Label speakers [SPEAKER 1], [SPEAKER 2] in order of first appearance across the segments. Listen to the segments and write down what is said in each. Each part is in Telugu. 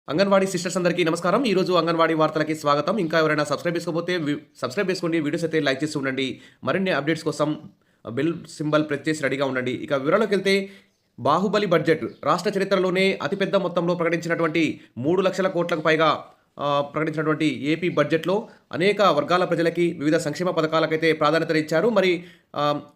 [SPEAKER 1] అంగన్వాడీ సిస్టర్స్ అందరికీ నమస్కారం. ఈరోజు అంగన్వాడీ వార్తలకి స్వాగతం. ఇంకా ఎవరైనా సబ్స్క్రైబ్ చేసుకోకపోతే సబ్స్క్రైబ్ చేసుకోండి. వీడియోస్ అయితే లైక్ చేస్తూ ఉండండి. మరిన్ని అప్డేట్స్ కోసం బెల్ సింబల్ ప్రెస్ చేసి రెడీగా ఉండండి. ఇక వివరాల్లోకెళ్తే బాహుబలి బడ్జెట్ రాష్ట్ర చరిత్రలోనే అతిపెద్ద మొత్తంలో ప్రకటించినటువంటి 3,00,000 కోట్లకు పైగా ప్రకటించినటువంటి ఏపీ బడ్జెట్‌లో అనేక వర్గాల ప్రజలకి వివిధ సంక్షేమ పథకాలకైతే ప్రాధాన్యతనిచ్చారు. మరి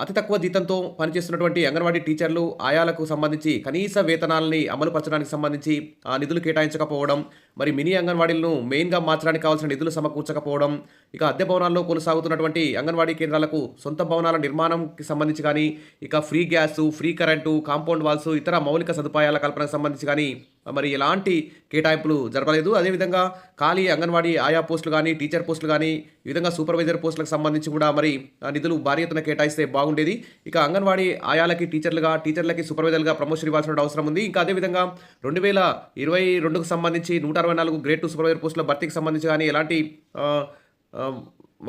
[SPEAKER 1] అతి తక్కువ జీతంతో పనిచేస్తున్నటువంటి అంగన్వాడీ టీచర్లు, ఆయాలకు సంబంధించి కనీస వేతనాలని అమలు పరచడానికి సంబంధించి నిధులు కేటాయించకపోవడం, మరి మినీ అంగన్వాడీలను మెయిన్‌గా మార్చడానికి కావాల్సిన నిధులు సమకూర్చకపోవడం, ఇక అద్దె భవనాల్లో కొనసాగుతున్నటువంటి అంగన్వాడీ కేంద్రాలకు సొంత భవనాల నిర్మాణంకి సంబంధించి కానీ, ఇక free gas, free current, compound walls, ఇతర మౌలిక సదుపాయాల కల్పనకు సంబంధించి కానీ మరి ఎలాంటి కేటాయింపులు జరపలేదు. అదేవిధంగా ఖాళీ అంగన్వాడీ ఆయా పోస్టులు గానీ, టీచర్ పోస్టులు గానీ, ఈ విధంగా సూపర్వైజర్ పోస్టులకు సంబంధించి కూడా మరి నిధులు భారీ ఎత్తున కేటాయిస్తే బాగుండేది. ఇక అంగన్వాడీ ఆయాలకి టీచర్లకి సూపర్వైజర్‌గా ప్రమోషన్ ఇవ్వాల్సిన అవసరం ఉంది. ఇంకా అదేవిధంగా 2022కు సంబంధించి 164 గ్రేడ్ 2 సూపర్వైజర్ పోస్టుల భర్తీకి సంబంధించి గానీ ఎలాంటి ఆహ్, ఆహ్,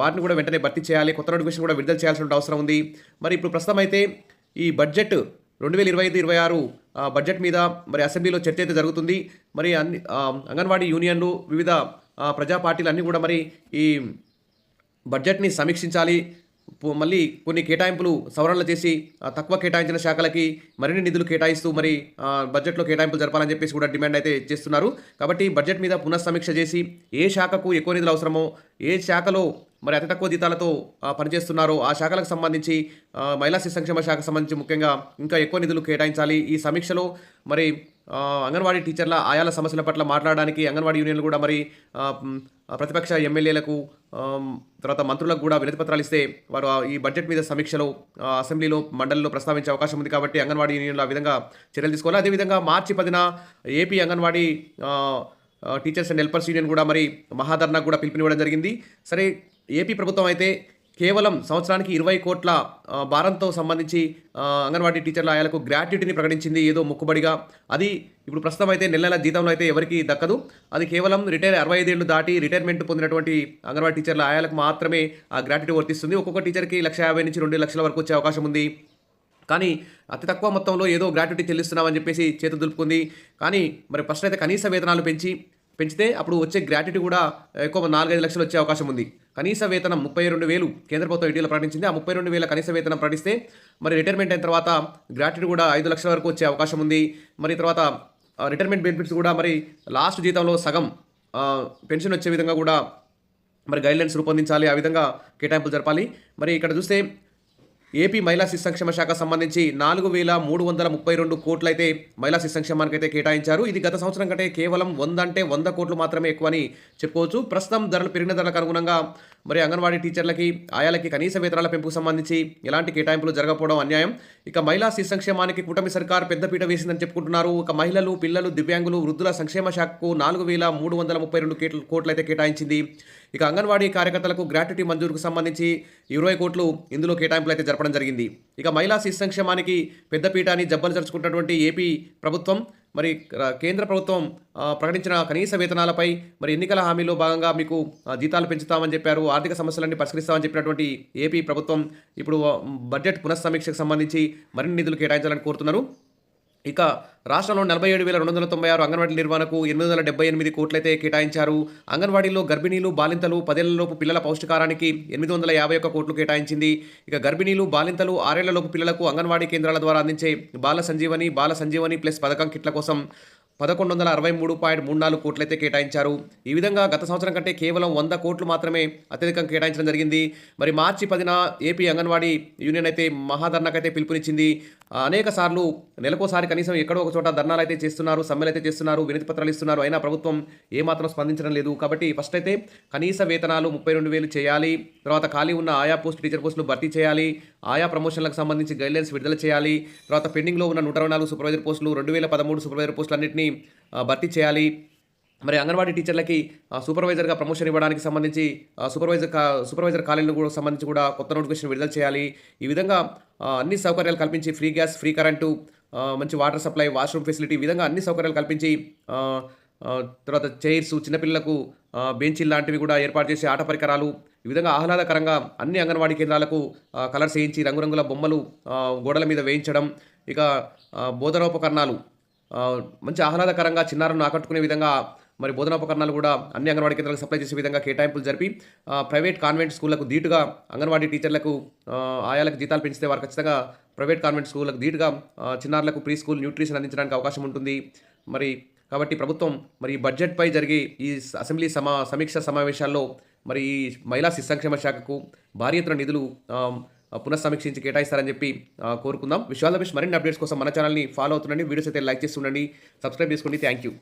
[SPEAKER 1] వాటిని కూడా వెంటనే భర్తీ చేయాలి. కొత్త నోటిఫికేషన్ కూడా విడుదల చేయాల్సిన అవసరం ఉంది. మరి ఇప్పుడు ప్రస్తుతం అయితే ఈ బడ్జెట్ 2025-26 బడ్జెట్ మీద మరి అసెంబ్లీలో చర్చ అయితే జరుగుతుంది. మరి అన్ని అంగన్వాడీ యూనియన్లు, వివిధ ప్రజా పార్టీలు అన్నీ కూడా మరి ఈ బడ్జెట్‌ని సమీక్షించాలి. మళ్ళీ కొన్ని కేటాయింపులు సవరణలు చేసి తక్కువ కేటాయించిన శాఖలకి మరిన్ని నిధులు కేటాయిస్తూ మరి బడ్జెట్‌లో కేటాయింపులు జరపాలని చెప్పేసి కూడా డిమాండ్ అయితే చేస్తున్నారు. కాబట్టి బడ్జెట్ మీద పునఃసమీక్ష చేసి ఏ శాఖకు ఎక్కువ నిధులు అవసరమో, ఏ శాఖలో మరి అతి తక్కువ జీతాలతో పనిచేస్తున్నారో ఆ శాఖలకు సంబంధించి మహిళా శిశు సంక్షేమ శాఖకు సంబంధించి ముఖ్యంగా ఇంకా ఎక్కువ నిధులు కేటాయించాలి. ఈ సమీక్షలో మరి అంగన్వాడీ టీచర్ల ఆయాల సమస్యల పట్ల మాట్లాడడానికి అంగన్వాడీ యూనియన్లు కూడా మరి ప్రతిపక్ష ఎమ్మెల్యేలకు తర్వాత మంత్రులకు కూడా వినతి పత్రాలు ఇస్తే వారు ఈ బడ్జెట్ మీద సమీక్షలో అసెంబ్లీలో, మండలిలో ప్రస్తావించే అవకాశం ఉంది. కాబట్టి అంగన్వాడీ యూనియన్లు ఆ విధంగా చర్యలు తీసుకోవాలి. అదేవిధంగా మార్చి 10న AP Anganwadi teachers and helpers union కూడా మరి మహాధర్నాకు కూడా పిలుపునివ్వడం జరిగింది. సరే, ఏపీ ప్రభుత్వం అయితే కేవలం సంవత్సరానికి 20 కోట్ల భారంతో సంబంధించి అంగన్వాడీ టీచర్ల ఆయాలకు గ్రాట్యుటీని ప్రకటించింది ఏదో మొక్కుబడిగా. అది ఇప్పుడు ప్రస్తుతం అయితే నెల నెల జీతంలో అయితే ఎవరికీ దక్కదు. అది కేవలం 65 ఏళ్ళు దాటి రిటైర్మెంట్ పొందినటువంటి అంగన్వాడీ టీచర్ల ఆయాలకు మాత్రమే ఆ గ్రాట్యుటీ వర్తిస్తుంది. ఒక్కొక్క టీచర్కి 1,50,000 నుంచి 2,00,000 వరకు వచ్చే అవకాశం ఉంది. కానీ అతి తక్కువ మొత్తంలో ఏదో గ్రాట్యుటీ చెల్లిస్తున్నామని చెప్పేసి చేతులు దులుపుకుంది. కానీ మరి ఫస్ట్ అయితే కనీస వేతనాలు పెంచితే అప్పుడు వచ్చే గ్రాట్యుటీ కూడా ఎక్కువ 4-5 లక్షలు వచ్చే అవకాశం ఉంది. కనీస వేతనం 32,000 కేంద్ర ప్రభుత్వం ఇటీవల ప్రకటించింది. ఆ 32,000 కనీస వేతనం ప్రకటిస్తే మరి రిటైర్మెంట్ అయిన తర్వాత గ్రాట్యుటీ కూడా 5 లక్షల వరకు వచ్చే అవకాశం ఉంది. మరి తర్వాత రిటైర్మెంట్ బెనిఫిట్స్ కూడా మరి లాస్ట్ జీతంలో సగం పెన్షన్ వచ్చే విధంగా కూడా మరి గైడ్లైన్స్ రూపొందించాలి. ఆ విధంగా కేటాయింపులు జరపాలి. మరి ఇక్కడ చూస్తే ఏపీ మహిళా శిశు సంక్షేమ శాఖ సంబంధించి 4,332 కోట్లయితే మహిళా శిశు సంక్షేమానికి అయితే కేటాయించారు. ఇది గత సంవత్సరం కంటే కేవలం 100 కోట్లు మాత్రమే ఎక్కువని చెప్పుకోవచ్చు. ప్రస్తుతం పెరిగిన ధరలకు అనుగుణంగా మరి అంగన్వాడీ టీచర్లకి, ఆయాలకి కనీస వేతనాల పెంపుకు సంబంధించి ఎలాంటి కేటాయింపులు జరగకపోవడం అన్యాయం. ఇక మహిళా శిశు సంక్షేమానికి కూటమి సర్కార్ పెద్దపీట వేసిందని చెప్పుకుంటున్నారు. ఇక మహిళలు, పిల్లలు, దివ్యాంగులు, వృద్ధుల సంక్షేమ శాఖకు 4,332 కోట్లయితే కేటాయించింది. ఇక అంగన్వాడీ కార్యకర్తలకు గ్రాట్యుటీ మంజూరుకు సంబంధించి 20 కోట్లు ఇందులో కేటాయింపులు అయితే జరపడం జరిగింది. ఇక మహిళా శిశు సంక్షేమానికి పెద్దపీటని జబ్బలు జరుచుకుంటున్నటువంటి ఏపీ ప్రభుత్వం మరి కేంద్ర ప్రభుత్వం ప్రకటించిన కనీస వేతనాలపై మరి ఎన్నికల హామీలో భాగంగా మీకు జీతాలు పెంచుతామని చెప్పారు, ఆర్థిక సమస్యలన్నీ పరిష్కరిస్తామని చెప్పినటువంటి ఏపీ ప్రభుత్వం ఇప్పుడు బడ్జెట్ పునఃసమీక్షకు సంబంధించి మరిన్ని నిధులు కేటాయించాలని కోరుతున్నారు. ఇక రాష్ట్రంలో 47,296 అంగన్వాడీ నిర్వహణకు 878 కోట్లయితే కేటాయించారు. అంగన్వాడీలో గర్భిణీలు, బాలింతలు, 10 ఏళ్లలోపు పిల్లల పౌష్టికారానికి 851 కోట్లు కేటాయించింది. ఇక గర్భిణీలు, బాలింతలు, 6 ఏళ్లలోపు పిల్లలకు అంగన్వాడీ కేంద్రాల ద్వారా అందించే బాల సంజీవని ప్లస్ పథకం కిట్ల కోసం 1163.34 కోట్లయితే కేటాయించారు. ఈ విధంగా గత సంవత్సరం కంటే కేవలం 100 కోట్లు మాత్రమే అత్యధికంగా కేటాయించడం జరిగింది. మరి మార్చి 10న ఏపీ అంగన్వాడీ యూనియన్ అయితే మహాధర్నాకైతే పిలుపునిచ్చింది. అనేక సార్లు నెలకోసారి కనీసం ఎక్కడో ఒక చోట ధర్నాలు అయితే చేస్తున్నారు, సమ్మెలు అయితే చేస్తున్నారు, వినతి పత్రాలు ఇస్తున్నారు. అయినా ప్రభుత్వం ఏమాత్రం స్పందించడం లేదు. కాబట్టి ఫస్ట్ అయితే కనీస వేతనాలు 32,000 చేయాలి. తర్వాత ఖాళీ ఉన్న ఆయా టీచర్ పోస్టులు భర్తీ చేయాలి. ఆయా ప్రమోషన్లకు సంబంధించి గైడ్లైన్స్ విడుదల చేయాలి. తర్వాత పెండింగ్లో ఉన్న 124 సూపర్వైజర్ పోస్టులు, 2013 సూపర్వైజర్ పోస్టులు అన్నింటినీ భర్తీ చేయాలి. మరి అంగన్వాడీ టీచర్లకి సూపర్వైజర్గా ప్రమోషన్ ఇవ్వడానికి సంబంధించి సూపర్వైజర్ ఖాళీలకు కూడా సంబంధించి కూడా కొత్త నోటిఫికేషన్ విడుదల చేయాలి. ఈ విధంగా అన్ని సౌకర్యాలు కల్పించి ఫ్రీ గ్యాస్, ఫ్రీ కరెంటు, మంచి వాటర్ సప్లై, వాష్రూమ్ ఫెసిలిటీ, ఈ విధంగా అన్ని సౌకర్యాలు కల్పించి తర్వాత చైర్స్, చిన్నపిల్లలకు బెంచీలు లాంటివి కూడా ఏర్పాటు చేసి ఆట పరికరాలు, ఈ విధంగా ఆహ్లాదకరంగా అన్ని అంగన్వాడీ కేంద్రాలకు కలర్స్ వేయించి రంగురంగుల బొమ్మలు గోడల మీద వేయించడం, ఇక బోధనోపకరణాలు మంచి ఆహ్లాదకరంగా చిన్నారులను ఆకట్టుకునే విధంగా మరి బోధనోపకరణాలు కూడా అన్ని అంగన్వాడీ కేంద్రాలకు సప్లై చేసే విధంగా కేటాయింపులు జరిపి ప్రైవేట్ కాన్వెంట్ స్కూళ్లకు ధీటుగా అంగన్వాడీ టీచర్లకు ఆయాలకు జీతాలు పెంచితే వారు ఖచ్చితంగా ప్రైవేట్ కాన్వెంట్ స్కూళ్ళకు ధీటుగా చిన్నారులకు ప్రీ స్కూల్ న్యూట్రిషన్ అందించడానికి అవకాశం ఉంటుంది. మరి కాబట్టి ప్రభుత్వం మరి ఈ బడ్జెట్పై జరిగే ఈ అసెంబ్లీ సమీక్ష సమావేశాల్లో మరి ఈ మహిళా శిశు సంక్షేమ శాఖకు భారీ ఎత్తున నిధులు పునఃసమీక్షించి కేటాయిస్తారని చెప్పి కోరుకుందాం. విషయాల మరిన్ని అప్డేట్స్ కోసం మన ఛానల్ని ఫాలో అవుతుండండి. వీడియోస్ అయితే లైక్ చేస్తుండండి, సబ్స్క్రైబ్ చేసుకోండి. Thank you.